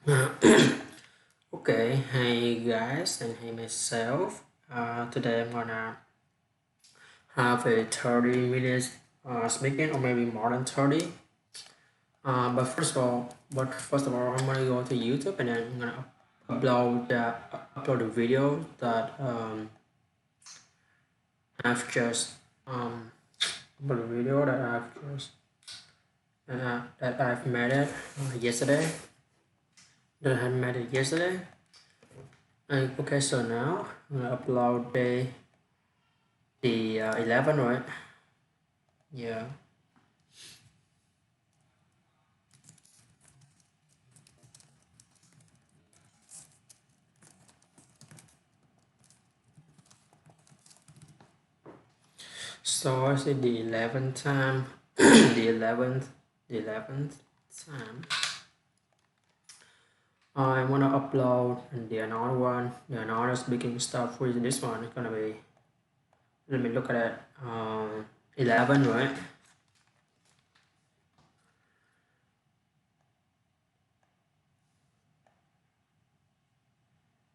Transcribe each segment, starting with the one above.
Okay, hey guys, and hey myself. Today I'm gonna have a 30 minutes speaking, or maybe more than 30. But first of all, I'm gonna go to YouTube and then I'm gonna upload the video that I've just um upload the video that I've made it yesterday. That I made it yesterday. And okay, so now I'm gonna upload the 11, right? Yeah. So I say the 11th time, the 11th time. I wanna upload the another one, the another speaking stuff with this one. It's gonna be. Let me look at it. 11, right?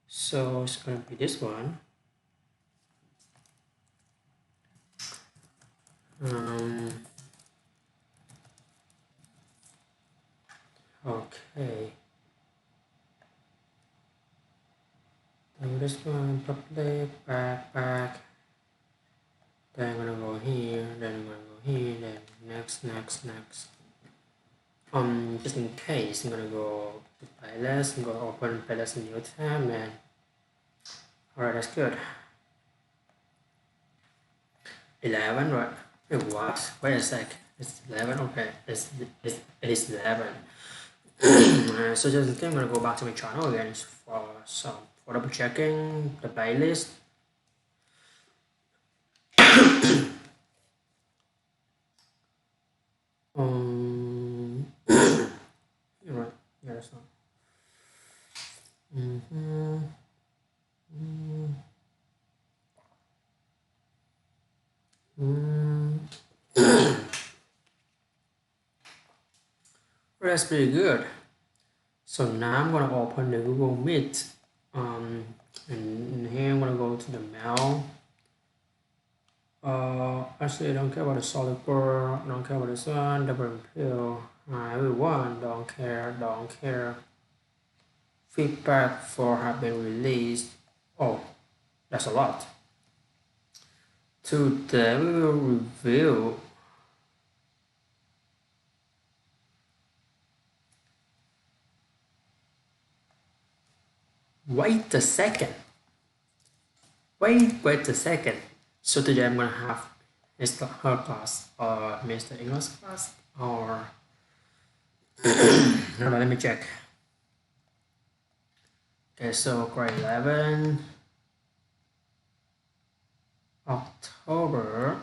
So it's gonna be this one. Um. Okay. Then this one, public, back. Then I'm gonna go here. Then I'm gonna go here. Then next. Just in case, I'm gonna go to playlist. I'm gonna open playlist in new tab, and alright, that's good. 11, right? It was. Wait a sec. It's 11. Okay, it is 11. So just in case, I'm gonna go back to my channel again for double checking the playlist. You're right. Yeah, that's not. Mm-hmm. Mm. Well, that's pretty good. So now I'm gonna open the Google Meet. And here I'm gonna go to the mail. Actually, I don't care about the solid core. I don't care about this one. Double pill. Everyone don't care. Feedback for have been released. Oh, that's a lot. Today we will review. Wait a second. Wait a second. So today I'm gonna have Mr. Her class or Mr. English class or no, let me check. Okay, so grade 11, October.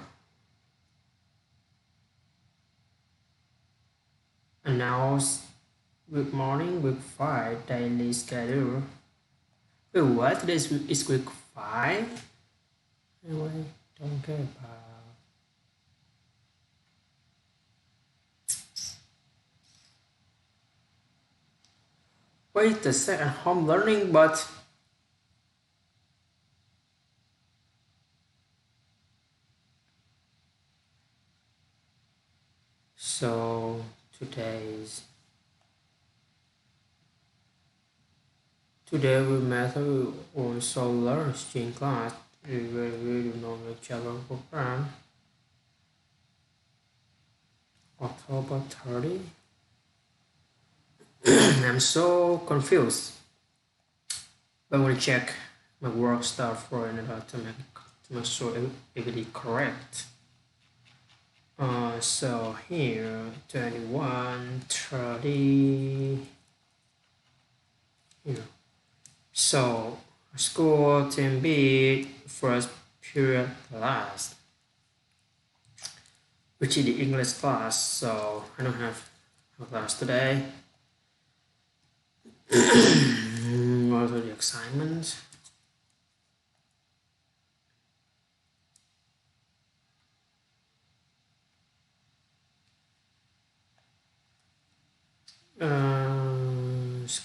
Announce week morning, week 5, daily schedule. Wait, what? Today is week 5? Anyway, don't care about. Wait a second, home learning, but. So today's. Today we met on solar string class. We do normal Java program. October 30. I'm so confused. But I want to check my work stuff for in order to make sure if it is correct. So here 21, 30. You know. So school team B first period class, which is the English class. So I don't have a class today. Also the assignments.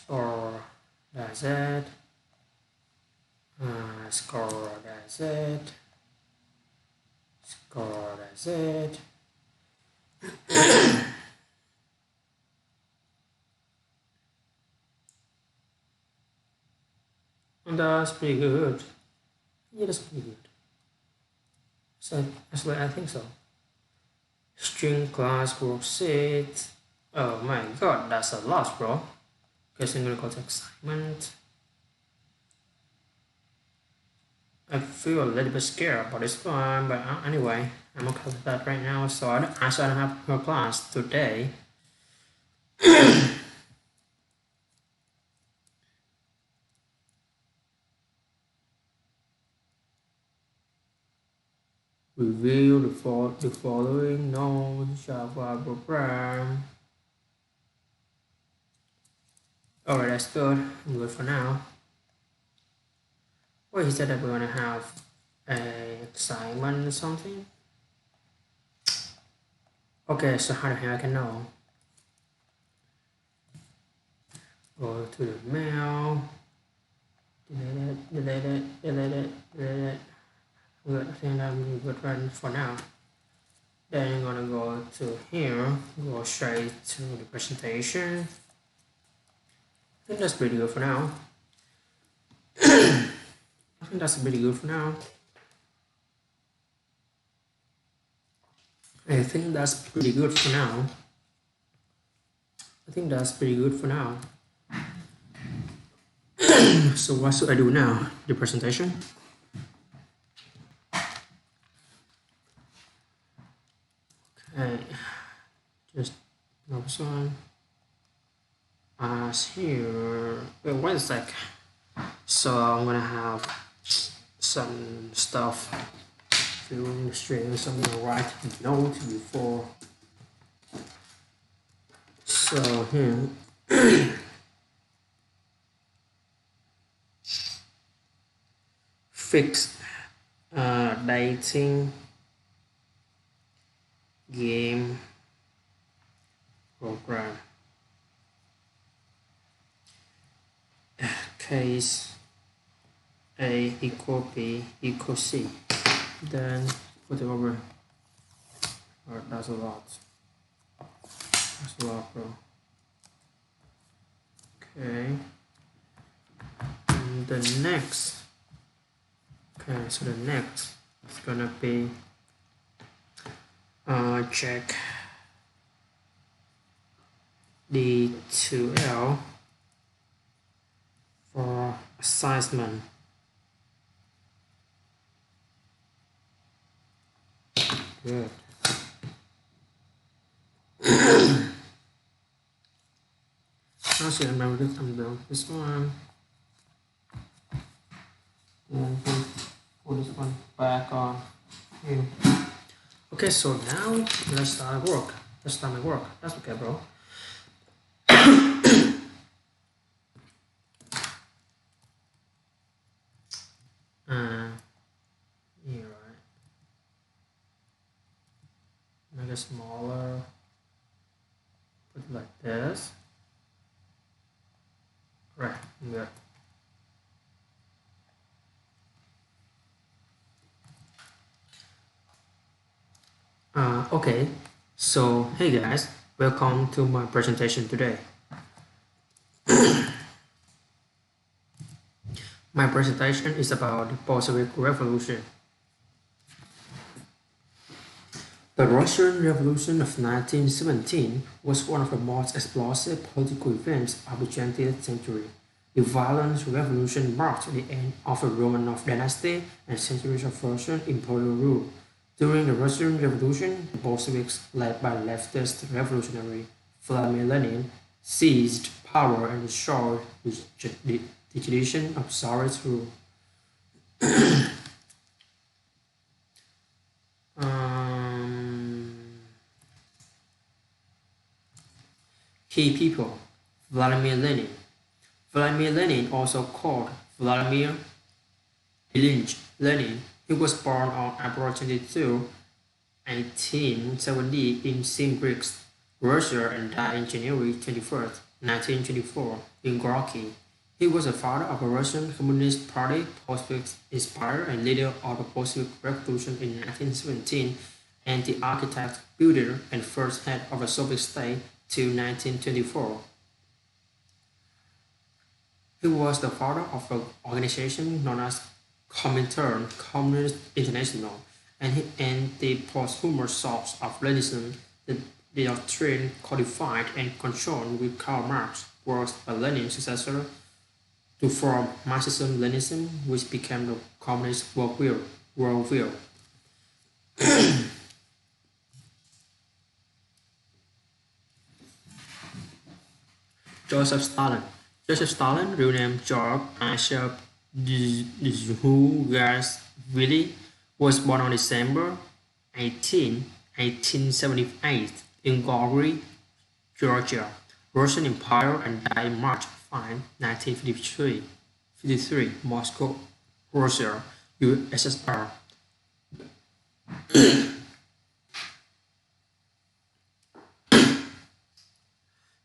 Or that's it. Score, that's it. Score, that's it. And that's pretty good. Yeah, that's pretty good. So actually, I think so. String class worksheet. Oh my god, that's a lot, bro. Guess I'm gonna go to assignment. I feel a little bit scared about this one, but anyway, I'm okay with that right now. So I don't have her class today. Review the following notes Java program. Alright, that's good. I'm good for now. Well, he said that we're gonna have an assignment or something. Okay, so how the hell I can know? Go to the mail. Delete it. Good, I think I'm good right for now. Then I'm gonna go to here, go straight to the presentation. I think that's pretty good for now. I think that's pretty good for now. I think that's pretty good for now. I think that's pretty good for now. So what should I do now? The presentation? Okay, just focus on as here. Wait, 1 sec. So I'm gonna have some stuff filling the string, so I'm gonna write note before. So here fix dating game program case A equal B equal C, then put it over. Alright, that's a lot. That's a lot, bro. Okay. And the next. Okay, so the next is gonna be check the 2L for assignment. Good. Actually, I remember this. I'm done with this one. And put this one back on here. Okay, so now let's start work. Let's start my work. That's okay, bro. Here, right? Make it smaller. Put it like this. Right, good. Okay, so hey guys, welcome to my presentation today. My presentation is about the Bolshevik Revolution. The Russian Revolution of 1917 was one of the most explosive political events of the 20th century. The violent revolution marked the end of the Romanov dynasty and centuries of Russian imperial rule. During the Russian Revolution, the Bolsheviks, led by leftist revolutionary Vladimir Lenin, seized power and destroyed the tradition of Tsarist rule. Key people: Vladimir Lenin. Vladimir Lenin, also called Vladimir Ilyich Lenin, he was born on April 22, 1870 in Simbirsk, Russia, and died on January 21, 1924 in Gorky. He was the father of the Russian Communist Party, Bolshevik inspired and leader of the Bolshevik Revolution in 1917, and the architect, builder, and first head of the Soviet state till 1924. He was the father of the organization known as Comintern, Communist International, and the posthumous source of Leninism. The doctrine codified and controlled with Karl Marx was a Lenin successor to form Marxism-Leninism, which became the communist worldview. Joseph Stalin. Joseph Stalin, real name George Asher Dzhugashvili, was born on December 18, 1878 in Gori, Georgia, Russian Empire, and died March 5, 1953, Moscow, Russia, USSR.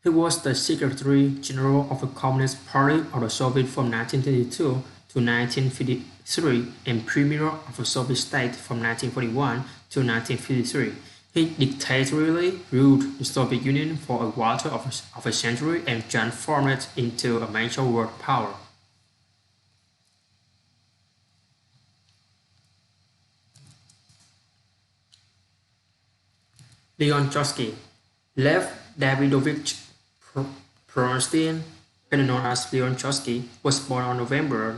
He was the Secretary General of the Communist Party of the Soviet from 1922 to 1953 and Premier of the Soviet state from 1941 to 1953. He dictatorially ruled the Soviet Union for a quarter of a century and transformed it into a major world power. Leon Trotsky. Lev Davidovich Peronsky, better known as Leon Trotsky, was born on November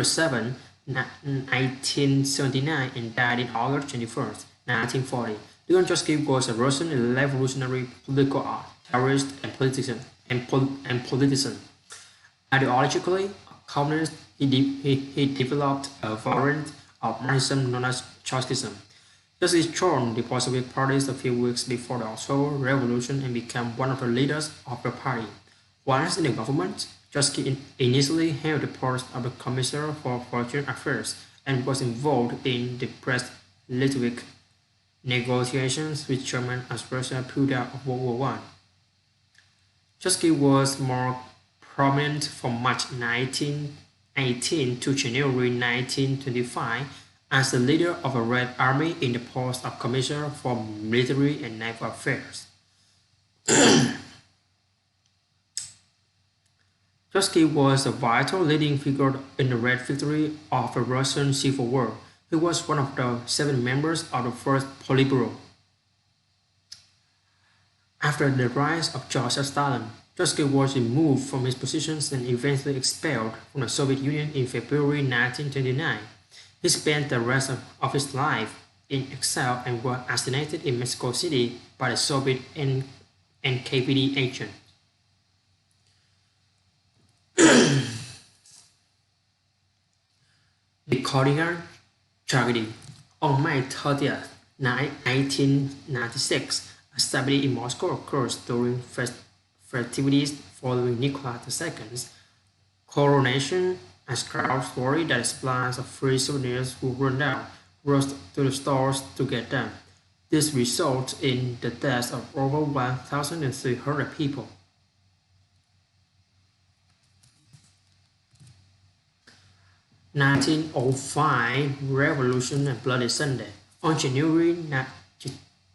7, 1979 and died on August 21st, 1940. Leon Trotsky was a Russian revolutionary political theorist and politician. Ideologically communist, he developed a variant of Marxism known as Trotskyism. Trotsky joined the Bolshevik parties a few weeks before the October Revolution and became one of the leaders of the party. Once in the government, Trotsky initially held the post of the Commissioner for Foreign Affairs and was involved in the Brest-Litovsk negotiations with Germany as Russia pulled out of World War I. Trotsky was more prominent from March 1918 to January 1925 as the leader of the Red Army in the post of Commissioner for Military and Naval Affairs. Trotsky was a vital leading figure in the Red victory of the Russian Civil War. He was one of the 7 members of the First Politburo. After the rise of Joseph Stalin, Trotsky was removed from his positions and eventually expelled from the Soviet Union in February 1929. He spent the rest of his life in exile and was assassinated in Mexico City by the Soviet NKVD agent. The Kodiak tragedy. On May 30th, 1996, a tragedy in Moscow occurs during festivities following Nicholas II's coronation. As crowds worried that supplies of free souvenirs would run out, rushed to the stores to get them. This resulted in the deaths of over 1,300 people. (1905) Revolution and Bloody Sunday. On January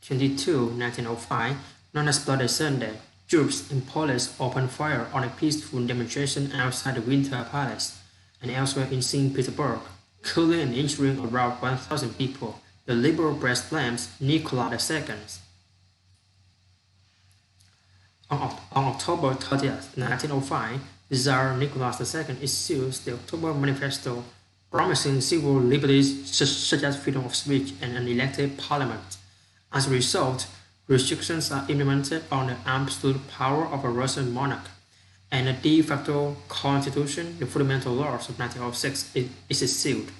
22, 1905, known as Bloody Sunday, troops and police opened fire on a peaceful demonstration outside the Winter Palace and elsewhere in St. Petersburg, killing and injuring around 1,000 people. The liberal press blames Nicholas II. On October 30th, 1905, Tsar Nicholas II issued the October Manifesto, promising civil liberties such as freedom of speech and an elected parliament. As a result, restrictions are implemented on the absolute power of a Russian monarch, and a de facto constitution, the Fundamental Laws of 1906, is issued.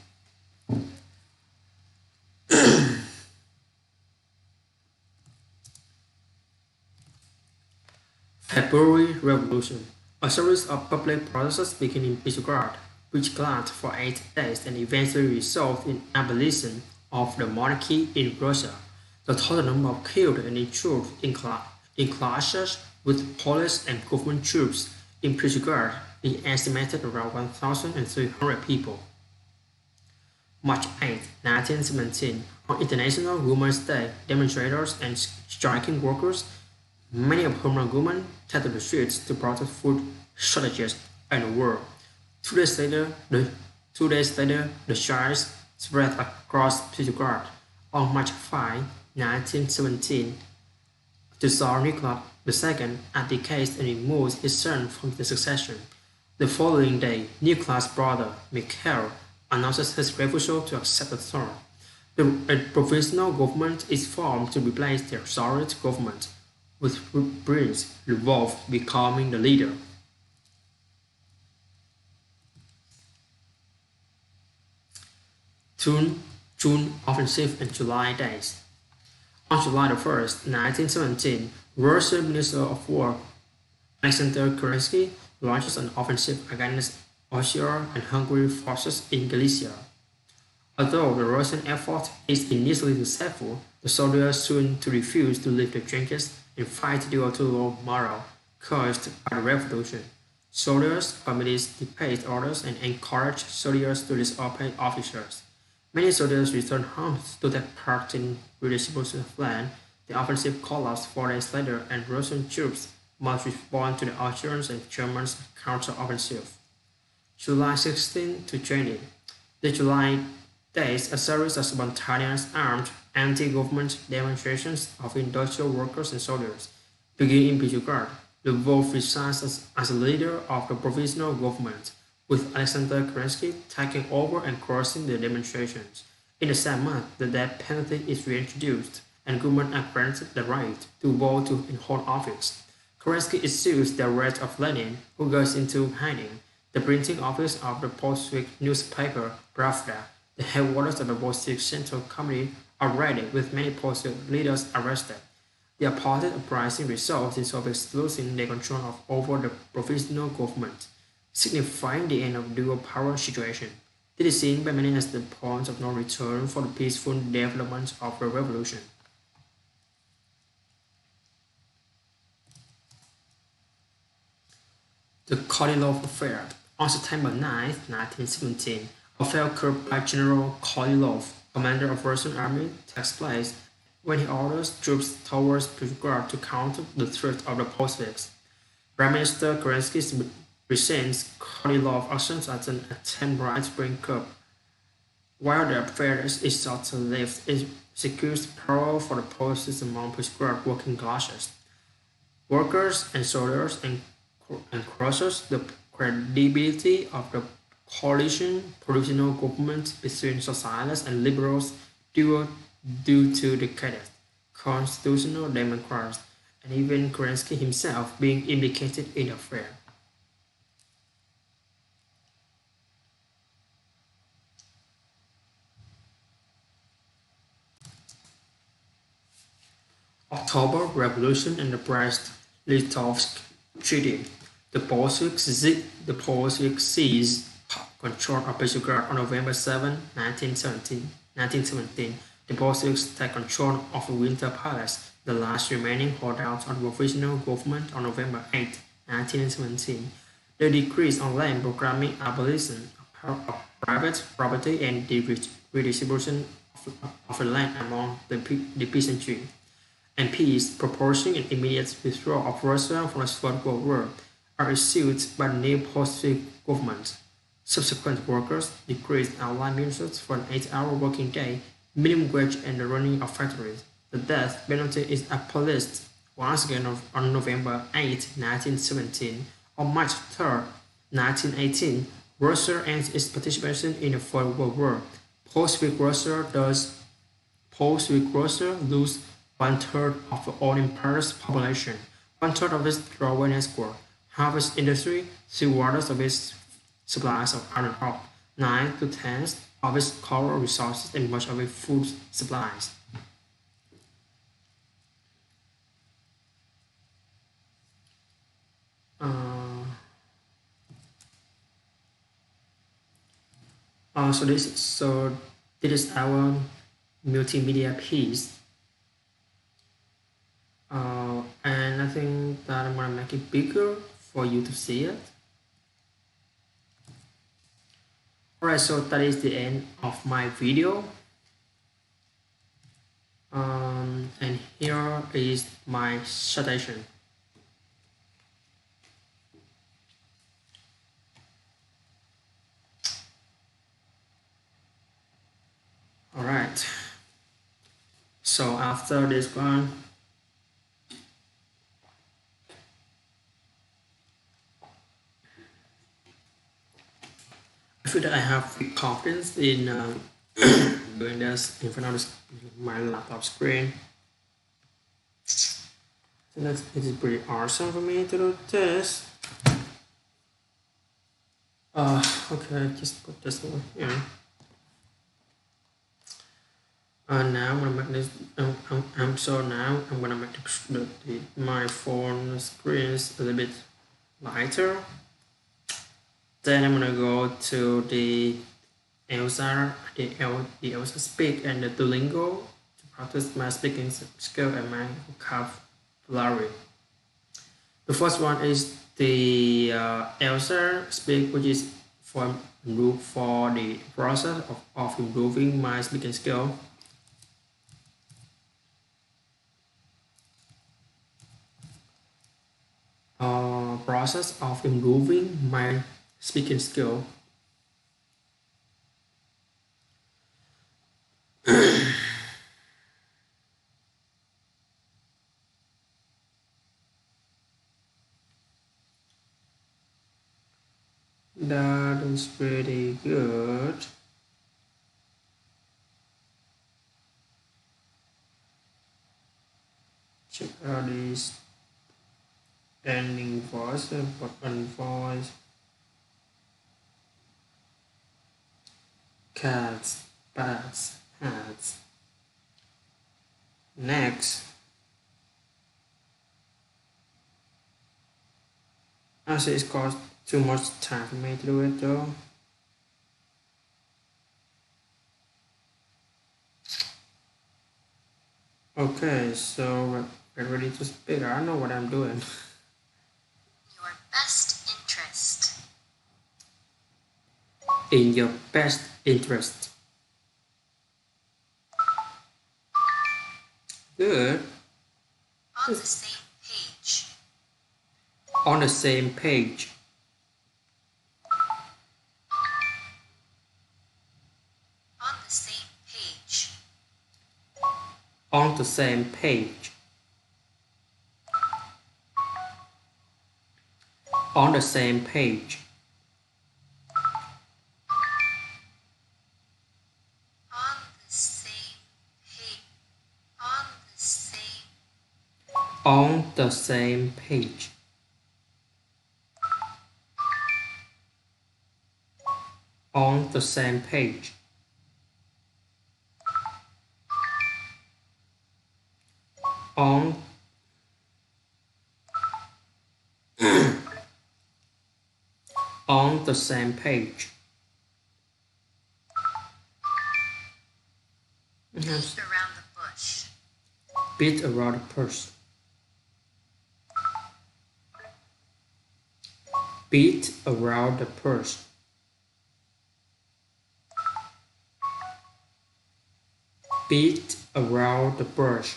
February Revolution. A series of public protests began in Petrograd, which lasted for 8 days and eventually resulted in abolition of the monarchy in Russia. The total number of killed and injured in clashes with police and government troops In Portugal, it estimated around 1,300 people. March 8, 1917, on International Women's Day, demonstrators and striking workers, many of whom are women, took to the streets to protest food shortages and war. 2 days later, the strikes spread across Portugal. On March 5, 1917, the Tsar Nicholas II abdicated and removed his son from the succession. The following day, Nicholas' brother, Mikhail, announced his refusal to accept the throne. A provisional government is formed to replace the Tsarist government, with Prince Lvov becoming the leader. June Offensive and July Days. On July 1, 1917, Russian Minister of War Alexander Kerensky launches an offensive against Austria and Hungary forces in Galicia. Although the Russian effort is initially successful, the soldiers soon to refuse to leave the trenches and fight due to low morale caused by the revolution. Soldiers, families depaid orders and encouraged soldiers to disobey officers. Many soldiers returned home to take part in redistribution of land. The offensive collapsed 4 days later, and Russian troops must respond to the Austrians and Germans' counter-offensive. July 16 to 20. The July days, a series of spontaneous armed anti-government demonstrations of industrial workers and soldiers began in Portugal. Lvov resigns as leader of the provisional government, with Alexander Kerensky taking over and crushing the demonstrations. In the same month, the death penalty is reintroduced, and government are granted the right to vote to hold office. Kerensky issues the arrest of Lenin, who goes into hiding. The printing office of the Bolshevik newspaper Pravda, the headquarters of the Bolshevik Central Committee, are raided, with many Bolshevik leaders arrested. The appointed uprising results in Soviets losing their control over the provisional government, signifying the end of the dual power situation. This is seen by many as the point of no return for the peaceful development of the revolution. The Kornilov Affair. On September 9, 1917, a affair curbed by General Kornilov, commander of Russian army, takes place when he orders troops towards Petrograd to counter the threat of the Bolsheviks. Prime Minister Kerensky presents Kornilov's actions as an attempt to bring up. While the affair is short-lived, it secures power for the policies among Petrograd working classes. Workers and soldiers and crushes the credibility of the coalition provisional government between socialists and liberals due to the cadets, constitutional democrats, and even Kerensky himself being implicated in the affair. October Revolution and the Brest-Litovsk Treaty. The Bolsheviks seized control of Petrograd on November 7, 1917. The Bolsheviks take control of the Winter Palace, the last remaining holdout of the provisional government, on November 8, 1917. The decrees on land proclaiming abolition of private property and the redistribution of the land among the peasantry, and peace, proposing an immediate withdrawal of Russia from the First World War, are issued by the new Bolshevik government. Subsequent workers decreased outline measures for an 8-hour working day, minimum wage, and the running of factories. The death penalty is abolished once again on November 8, 1917. On March 3, 1918, Russia ends its participation in the First World War. Bolshevik Russia lose one-third of the old empire's population, one-third of its railway network, half its industry, 3/4 of its supplies of iron ore, 9 to 10 of its coral resources, and much of its food supplies. Uh, this is our multimedia piece. And I think that I'm gonna make it bigger for you to see it. Alright, so that is the end of my video. And here is my citation. Alright, so after this one, I feel that I have confidence in doing this in front of my laptop screen. So it is pretty awesome for me to do this. Okay, just put this one here. Now I'm gonna make this. So now I'm gonna make my phone screens a little bit lighter. Then I'm gonna go to the Elsa Speak and the Duolingo to practice my speaking skill and my vocabulary. The first one is the Elsa Speak, which is for the process of improving my speaking skill. Process of improving my speaking skill. That is pretty good. Check out this ending voice and button voice. Cats, bats, hats. Next, I say it's cost too much time for me to do it though. Okay, so get ready to speak. I don't know what I'm doing. Your best interest. In your best interest. Good. On the same page. On the same page. On the same page. On the same page. On the same page. On the same page. On the same page. On on the same page. Beat around the bush. Beat around the bush. Beat around the bush. Beat around the bush.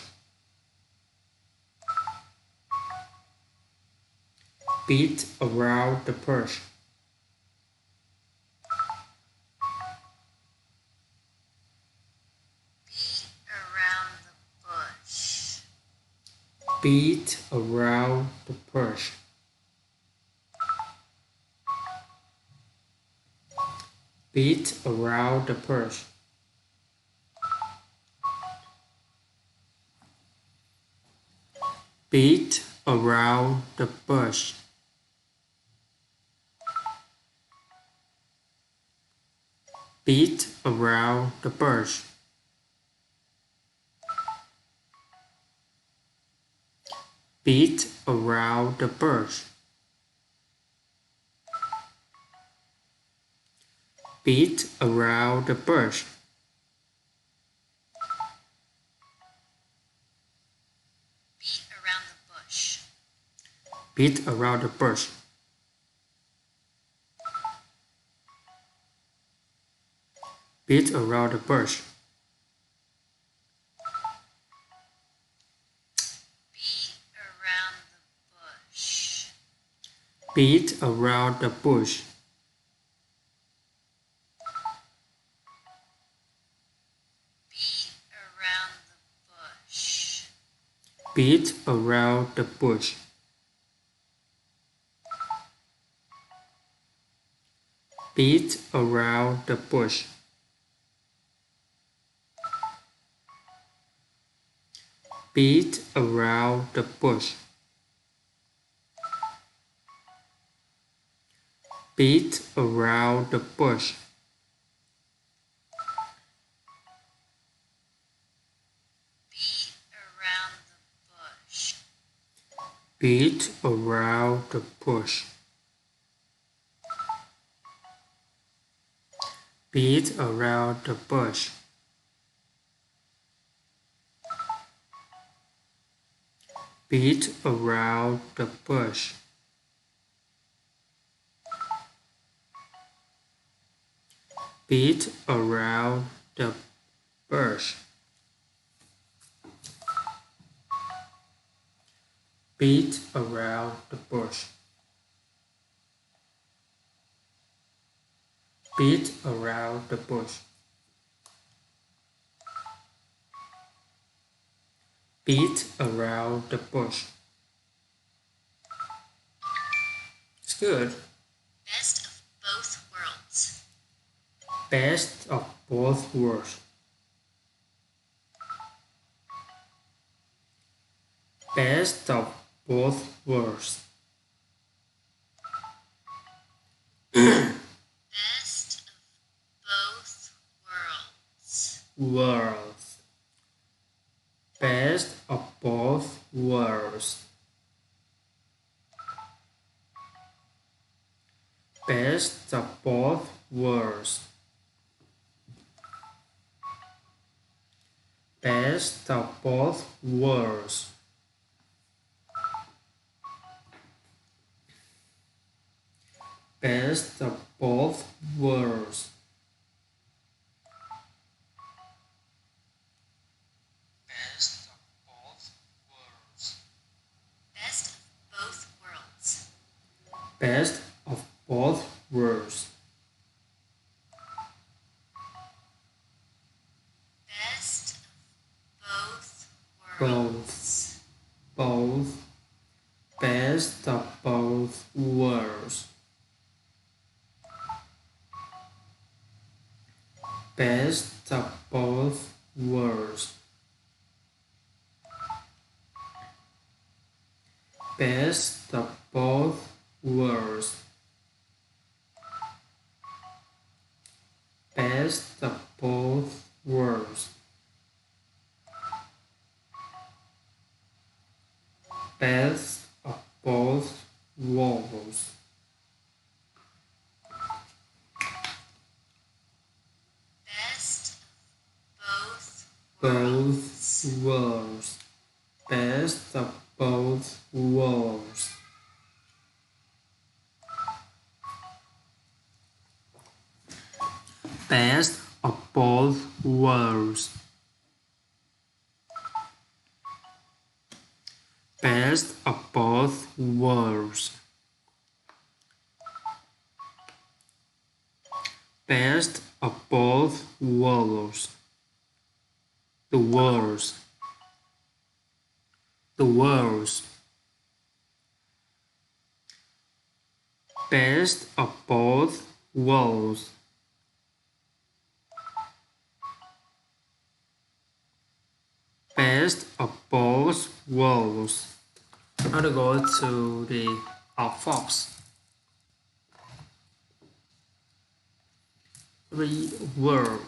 Beat around the bush. Beat around the bush. Beat around the bush. Beat around the bush. Beat around the bush. Beat around the bush. Beat around the bush. Beat around the bush. Beat around the bush. Beat around the bush. Beat around the bush. Beat around the bush. Beat around the bush. Beat around the bush. Beat around the bush. Beat around the bush. Beat around the bush. Beat around the bush. Beat around the bush. Beat around the bush. Beat around the bush. Beat around the bush. It's good. Best of both worlds. Best of both worlds. Best of both worlds. Best of both worlds. Worlds. Best of both worlds. Best of both worlds. Best of both worlds. Best of both worlds. Best of both worlds. Best of both worlds. Best of both worlds. Best of both worlds. Both. Best of both worlds. Best of both worlds. Best of both worlds. Best of both worlds. Best of both worlds. Best of Both worlds. Best of both worlds. Best of both worlds. Best of both worlds. Best of both worlds. The worlds. The worlds. Best of both worlds. Best of both worlds. Now to go to the fox. Read word.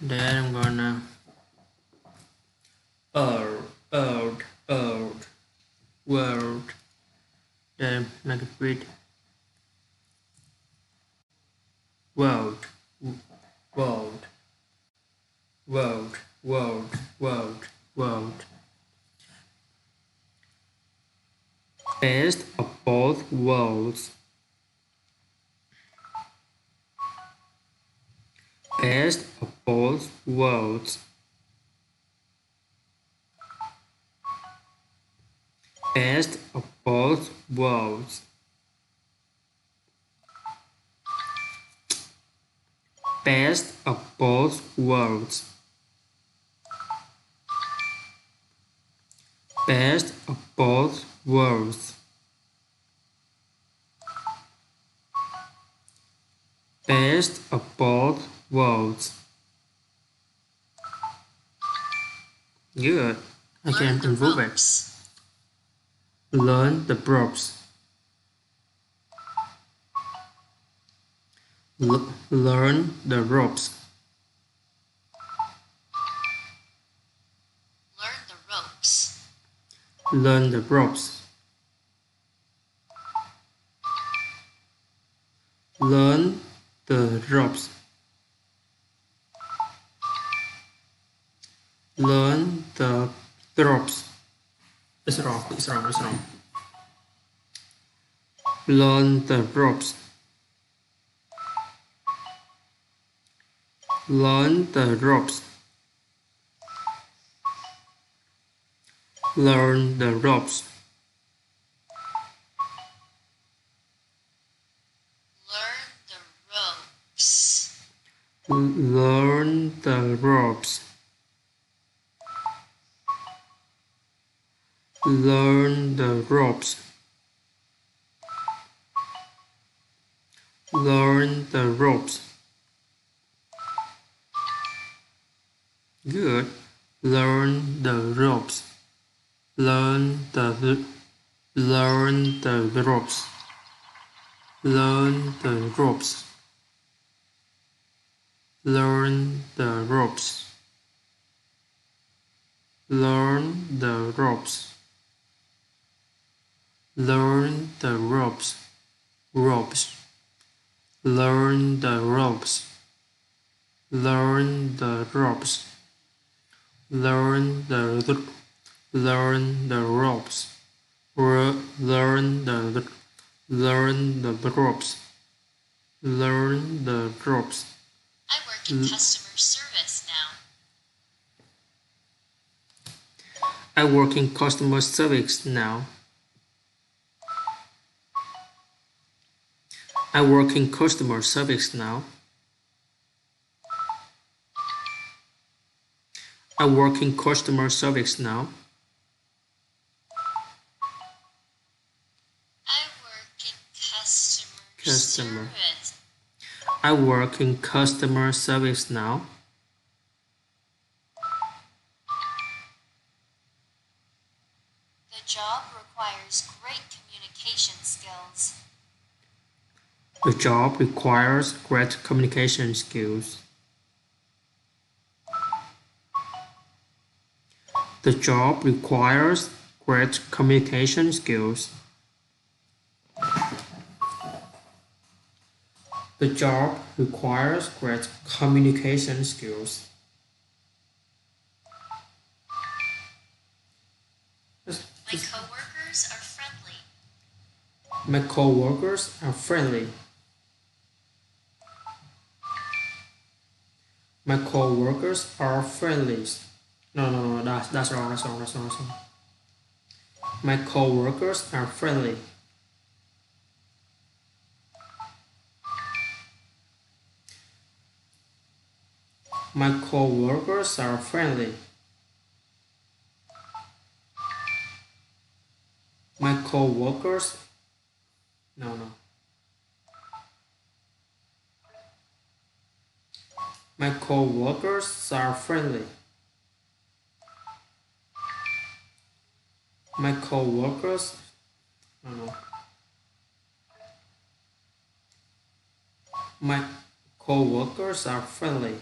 Then I'm gonna world. Then make it read world, world, world, world, world, world. Best of both worlds. Best of both worlds. Best of both worlds. Best of both worlds. Best of both worlds. Best of both worlds. Good. I can improve it. Learn the ropes. Learn the ropes. Learn the ropes. Learn the ropes. Learn the ropes. Learn the ropes. It's wrong. It's wrong. It's wrong. Learn the ropes. Learn the ropes. Learn the ropes. Learn the ropes. Learn the ropes. Learn the ropes. Good. Learn the ropes. Learn the ropes. Learn the ropes. Learn the ropes. Learn the ropes. Learn the ropes. Ropes. Learn the ropes. Learn the ropes. Learn the ropes. Learn the ropes. Learn the ropes. Learn the ropes. I work in customer service now. I work in customer service now. I work in customer service now. I work in customer service now. I work in customer service. I work in customer service now. The job requires great communication skills. The job requires great communication skills. The job requires great communication skills. The job requires great communication skills. My coworkers are friendly. My coworkers are friendly. My coworkers are friendly. No, that's wrong. That's wrong. My coworkers are friendly. My coworkers are friendly. My coworkers. No. My coworkers are friendly. My coworkers. No. My coworkers are friendly.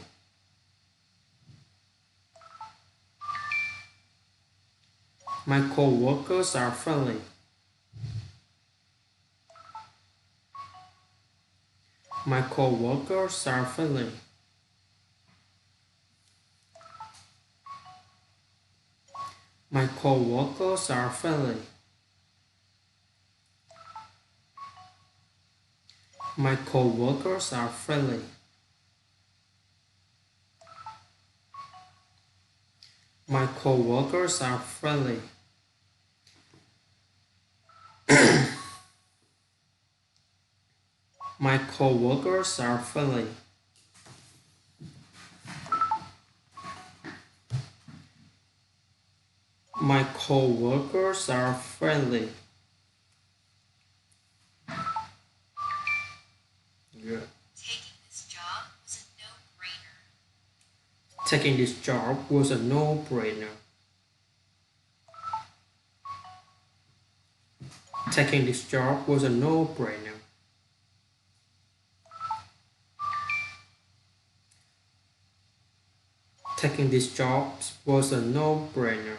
My coworkers are friendly. My coworkers are friendly. My coworkers are friendly. My coworkers are friendly. My co-workers are friendly. My co-workers are friendly. My co-workers are friendly. Good. Taking this job was a no-brainer. Taking this job was a no-brainer. Taking this job was a no-brainer. Taking this job was a no-brainer.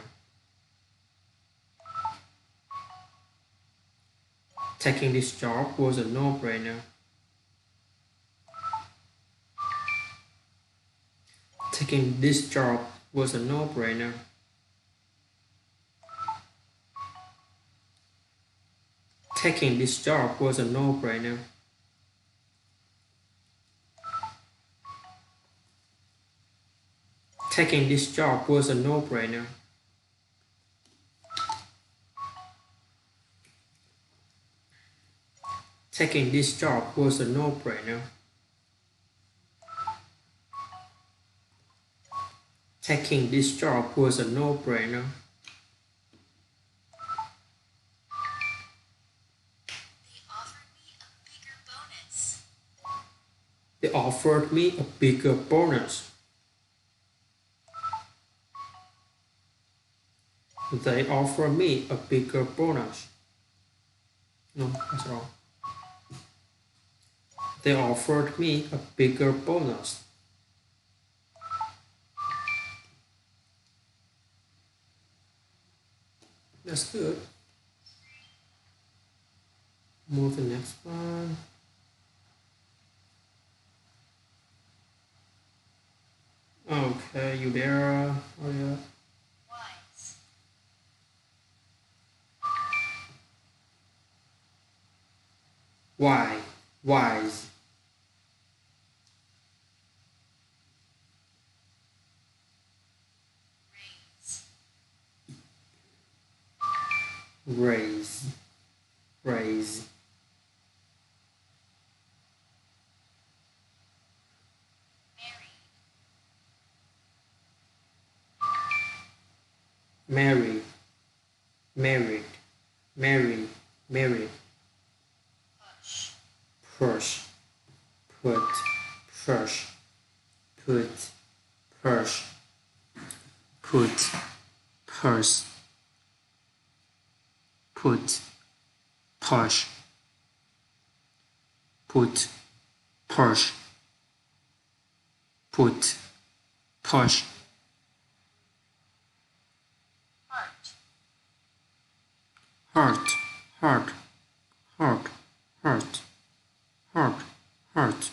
Taking this job was a no-brainer. Taking this job was a no-brainer. Taking this job was a no-brainer. Taking this job was a no-brainer. Taking this job was a no-brainer. Taking this job was a no-brainer. They offered me a bigger bonus. They offered me a bigger bonus. No, that's wrong. They offered me a bigger bonus. That's good. Move to the next one. Okay, you there? Oh yeah. Wise. Why? Wise. Raise. Raise. Raise. Married. Married. Married. Married. Push. Push. Put. Push. Put. Push. Put. Push. Put. Push. Put. Push. Put. Push. Heart. Heart. Heart. Heart. Heart. Heart.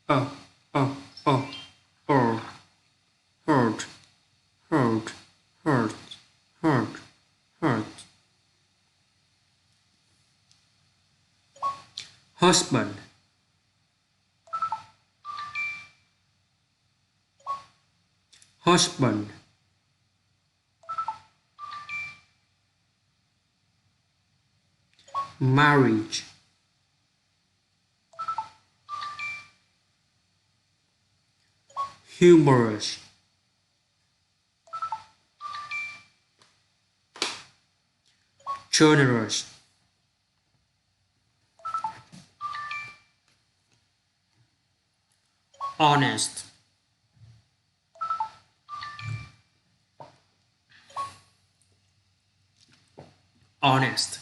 Oh. Oh. Oh. Oh. Heart. Heart. Heart. Heart. Heart. Husband. Husband. Marriage. Humorous. Generous. Honest. Honest.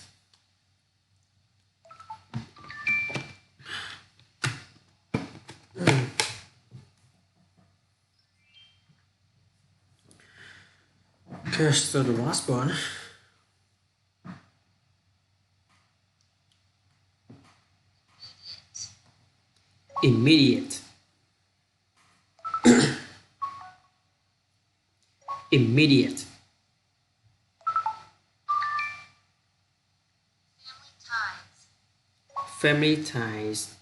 Okay, so the last one. Immediate. Immediate. Family ties. Family ties.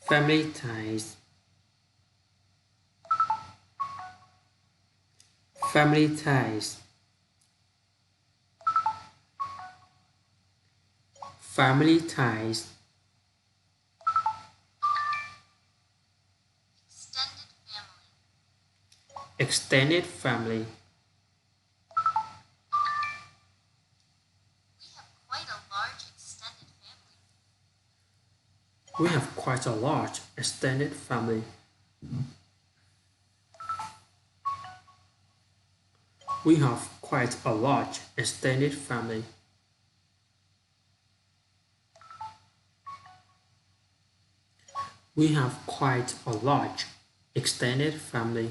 Family ties. family ties, family ties, extended family. extended family. We have quite a large extended family. We have quite a large extended family. We have quite a large extended family.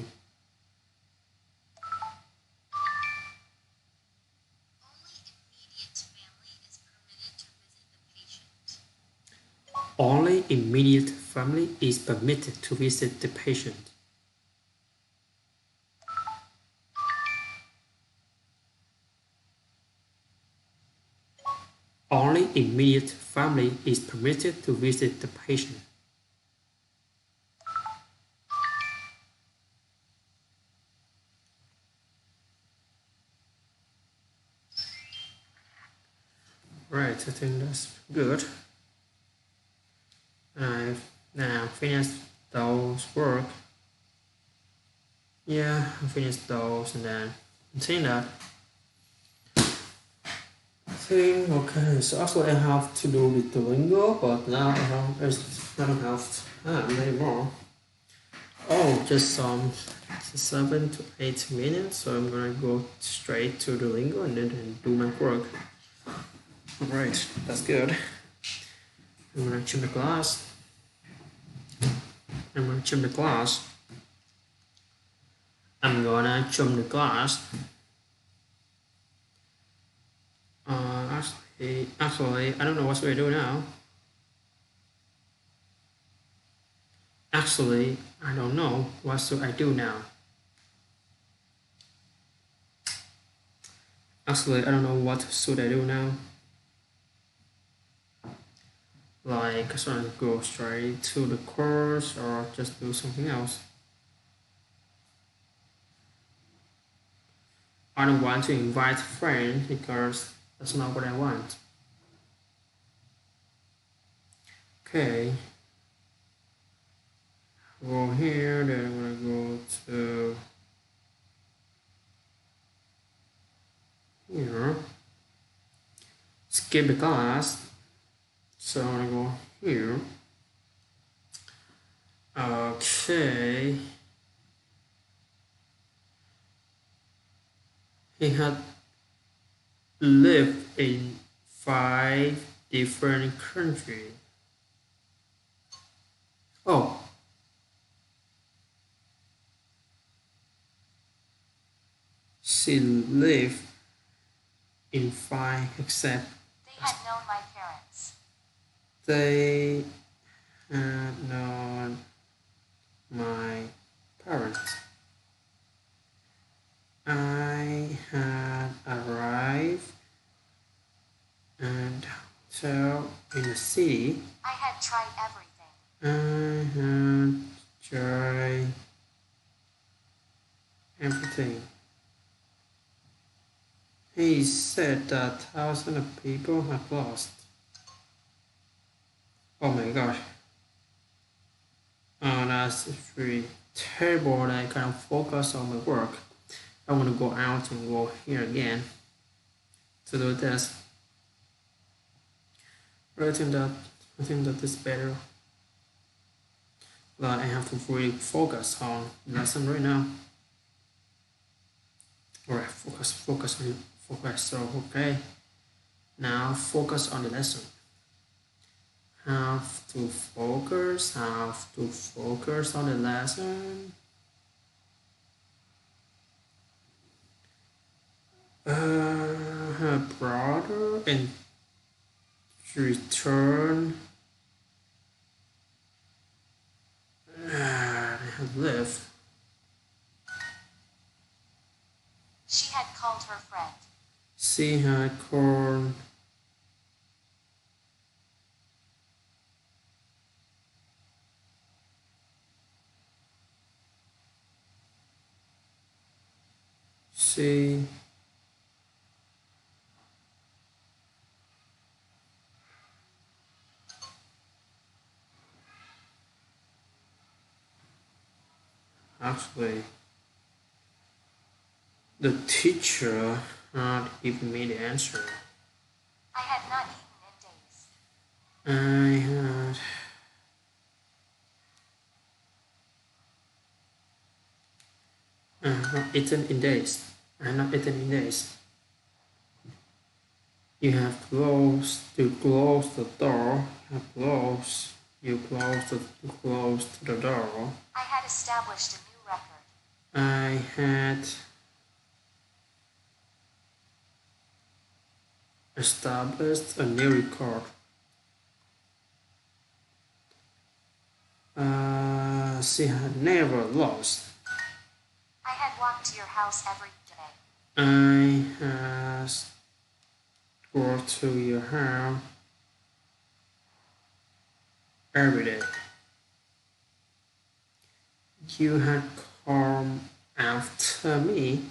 Only immediate family is permitted to visit the patient. Only immediate family is permitted to visit the patient. Right, I think that's good. I've now finished those work. Yeah, I finished those and then I think that okay, so actually I have to do with Duolingo, but now I don't have time anymore. Oh, just 7 to 8 minutes, so I'm gonna go straight to Duolingo and then do my work. Alright, that's good. I'm gonna trim the glass. I'm gonna trim the glass. I'm gonna trim the glass. Actually, I don't know what should I do now. Actually, I don't know what should I do now. Actually, I don't know what should I do now. Like, should I go straight to the course or just do something else? I don't want to invite friends because that's not what I want. Okay. Go here, then I'm gonna go to here. Skip the class. So I'm gonna go here. Okay. He had lived in 5 different countries. Oh, she lived in 5 except They had known my parents. they had known my parents. I had arrived at hotel in the city. I had tried everything. I had tried everything. He said that thousands of people have lost. Oh my gosh. Oh, that's really terrible that I can't focus on my work. I want to go out and go here again to do this. But I think that is better. But I have to really focus on the lesson right now. Alright, focus. So okay. Now focus on the lesson. Have to focus on the lesson. Her brother and return. They have lived. She had called her friend. She had called. see. Actually, the teacher had given me the answer. I had not eaten in days. I have not eaten in days. I have not eaten in days. You have to close the door. You close the door. I had established a new record. I had established a new record. She had never lost. I had walked to your house every day. I had walked to your house every day. You had come after me.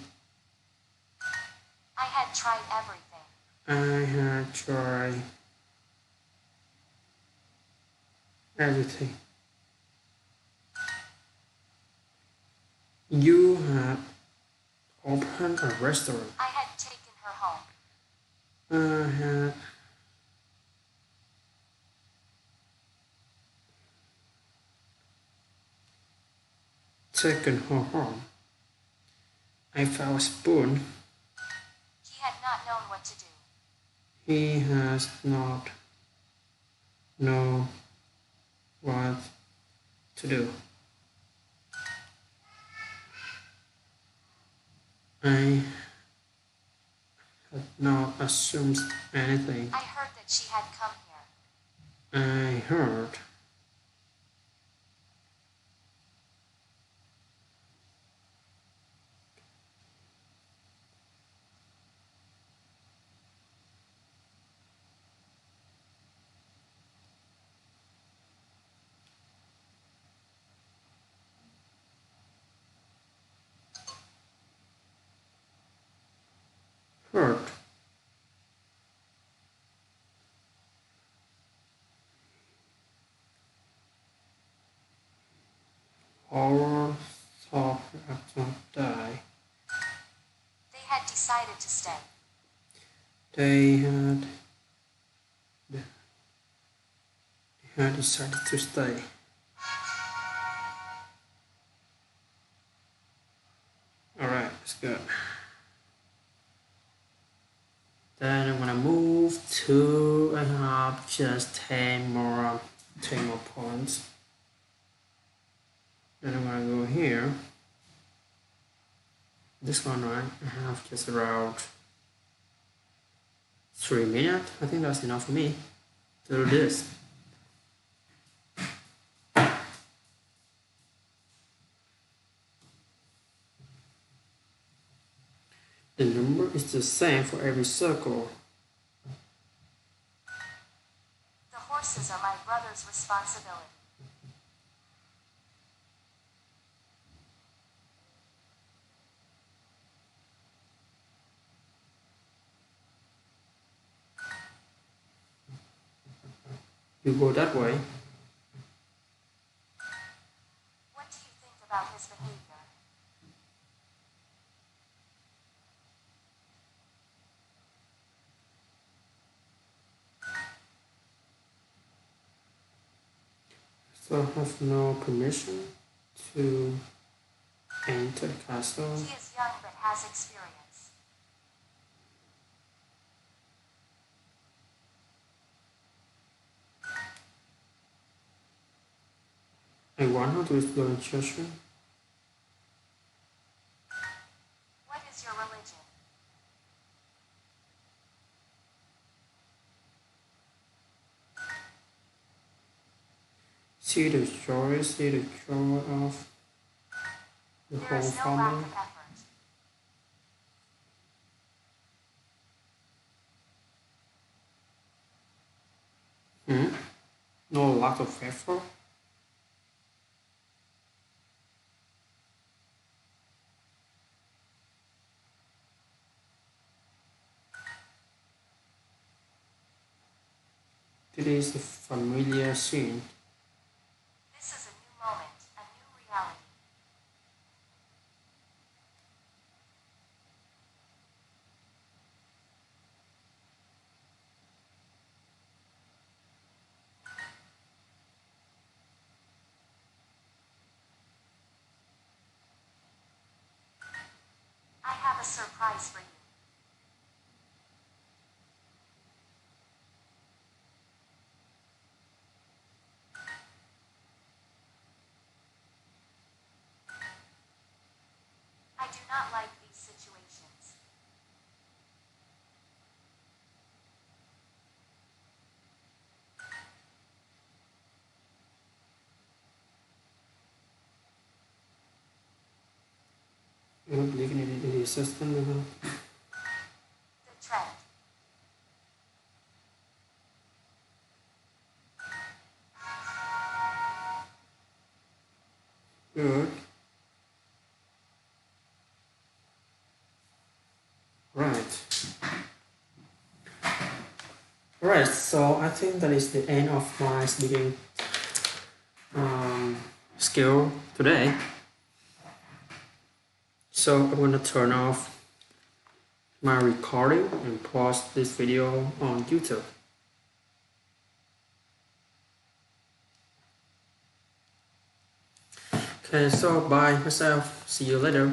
I had tried everything. I had tried everything. You had opened a restaurant. I had taken her home. I had taken her home. I found a spoon. He had not known what to do. He has not known what to do. I had not assumed anything. I heard that she had come here. I heard heard our thought after die. They had decided to stay. They had decided to stay. Alright, that's good. Then I'm gonna move to, I have just 10 more points. Then I'm gonna go here. This one, right? I have just around 3 minutes. I think that's enough for me to do this. The number is the same for every circle. The horses are my brother's responsibility. You go that way. What do you think about his behavior? So I have no permission to enter the castle. He is young but has experience. I want her to explore instruction. What is your religion? See the joy of the There whole is no lack family. of effort. No lack of effort. This is a familiar scene. This is a new moment, a new reality. I have a surprise for you. I do not like these situations. I don't believe in the system. The trend. Good. Right. Right, so I think that is the end of my speaking skill today. So I'm gonna turn off my recording and post this video on YouTube. Okay, so bye myself. See you later.